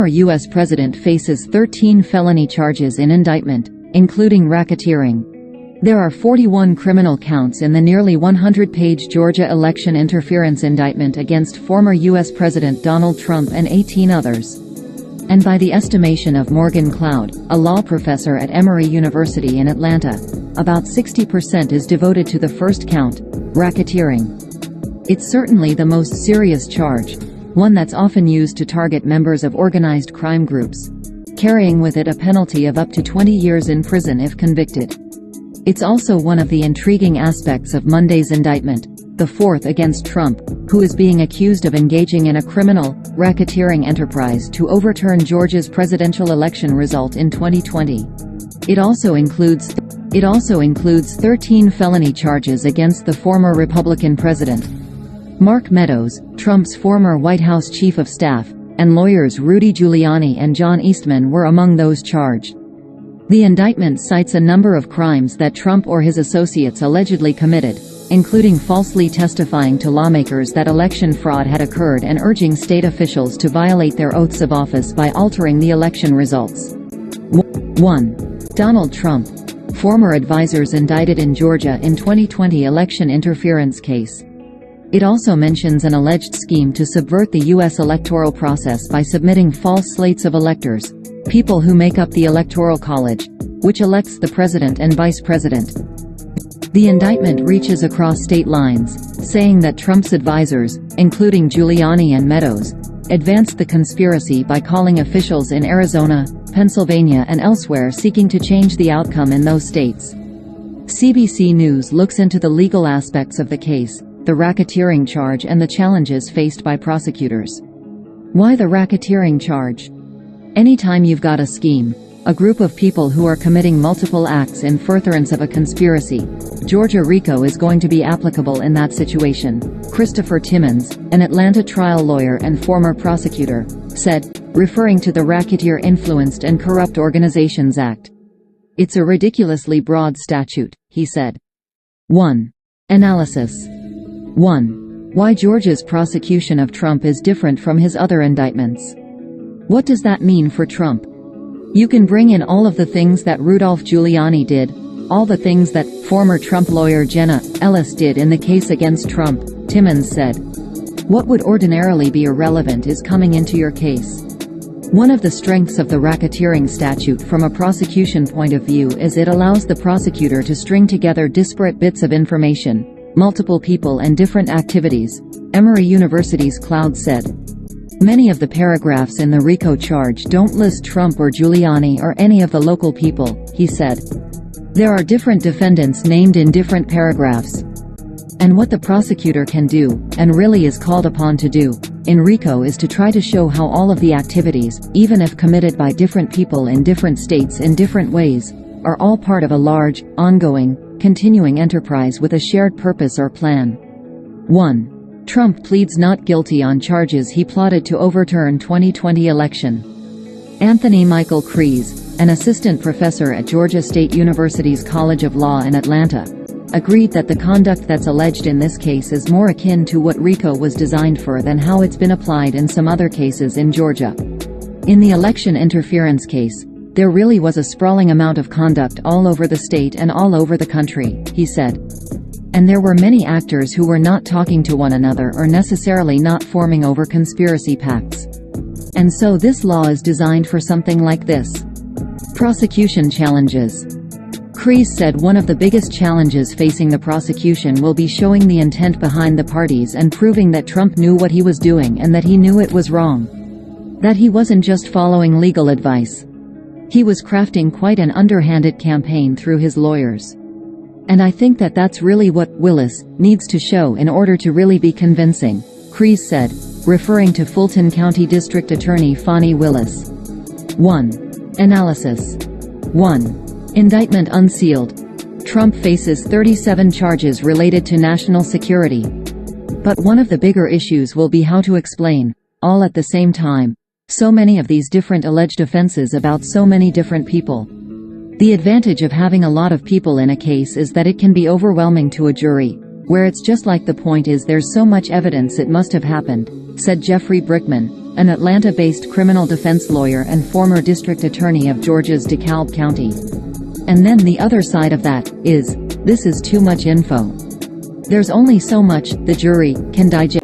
U.S. president faces 13 felony charges in indictment, including racketeering. There are 41 criminal counts in the nearly 100-page Georgia election interference indictment against former U.S. President Donald Trump and 18 others. And by the estimation of Morgan Cloud, a law professor at Emory University in Atlanta, about 60% is devoted to the first count, racketeering. It's certainly the most serious charge, one that's often used to target members of organized crime groups, carrying with it a penalty of up to 20 years in prison if convicted. It's also one of the intriguing aspects of Monday's indictment, the fourth against Trump, who is being accused of engaging in a criminal, racketeering enterprise to overturn Georgia's presidential election result in 2020. It also includes 13 felony charges against the former Republican president. Mark Meadows, Trump's former White House chief of staff, and lawyers Rudy Giuliani and John Eastman were among those charged. The indictment cites a number of crimes that Trump or his associates allegedly committed, including falsely testifying to lawmakers that election fraud had occurred and urging state officials to violate their oaths of office by altering the election results. 1. Donald Trump. Former advisors indicted in Georgia in 2020 election interference case. It also mentions an alleged scheme to subvert the U.S. electoral process by submitting false slates of electors, people who make up the Electoral College, which elects the president and vice president. The indictment reaches across state lines, saying that Trump's advisors, including Giuliani and Meadows, advanced the conspiracy by calling officials in Arizona, Pennsylvania and elsewhere seeking to change the outcome in those states. CBC News looks into the legal aspects of the case, the racketeering charge and the challenges faced by prosecutors. Why the racketeering charge? Anytime you've got a scheme, a group of people who are committing multiple acts in furtherance of a conspiracy, Georgia RICO is going to be applicable in that situation, Christopher Timmons, an Atlanta trial lawyer and former prosecutor, said, referring to the Racketeer Influenced and Corrupt Organizations Act. It's a ridiculously broad statute, he said. 1. Analysis. 1. Why Georgia's prosecution of Trump is different from his other indictments. What does that mean for Trump? You can bring in all of the things that Rudolph Giuliani did, all the things that former Trump lawyer Jenna Ellis did in the case against Trump, Timmons said. What would ordinarily be irrelevant is coming into your case. One of the strengths of the racketeering statute from a prosecution point of view is it allows the prosecutor to string together disparate bits of information, multiple people and different activities, Emory University's Cloud said. Many of the paragraphs in the RICO charge don't list Trump or Giuliani or any of the local people, he said. There are different defendants named in different paragraphs. And what the prosecutor can do, and really is called upon to do, in RICO is to try to show how all of the activities, even if committed by different people in different states in different ways, are all part of a large, ongoing, continuing enterprise with a shared purpose or plan. 1. Trump pleads not guilty on charges he plotted to overturn 2020 election. Anthony Michael Kreese, an assistant professor at Georgia State University's College of Law in Atlanta, agreed that the conduct that's alleged in this case is more akin to what RICO was designed for than how it's been applied in some other cases in Georgia. In the election interference case, there really was a sprawling amount of conduct all over the state and all over the country, he said. And there were many actors who were not talking to one another or necessarily not forming over conspiracy pacts. And so this law is designed for something like this. Prosecution challenges. Kreese said one of the biggest challenges facing the prosecution will be showing the intent behind the parties and proving that Trump knew what he was doing and that he knew it was wrong. That he wasn't just following legal advice. He was crafting quite an underhanded campaign through his lawyers. And I think that that's really what Willis needs to show in order to really be convincing, Kreese said, referring to Fulton County District Attorney Fani Willis. 1. Analysis. 1. Indictment unsealed. Trump faces 37 charges related to national security. But one of the bigger issues will be how to explain, all at the same time, so many of these different alleged offenses about so many different people. The advantage of having a lot of people in a case is that it can be overwhelming to a jury, where it's just like the point is there's so much evidence it must have happened, said Jeffrey Brickman, an Atlanta-based criminal defense lawyer and former district attorney of Georgia's DeKalb County. And then the other side of that is, this is too much info. There's only so much the jury can digest.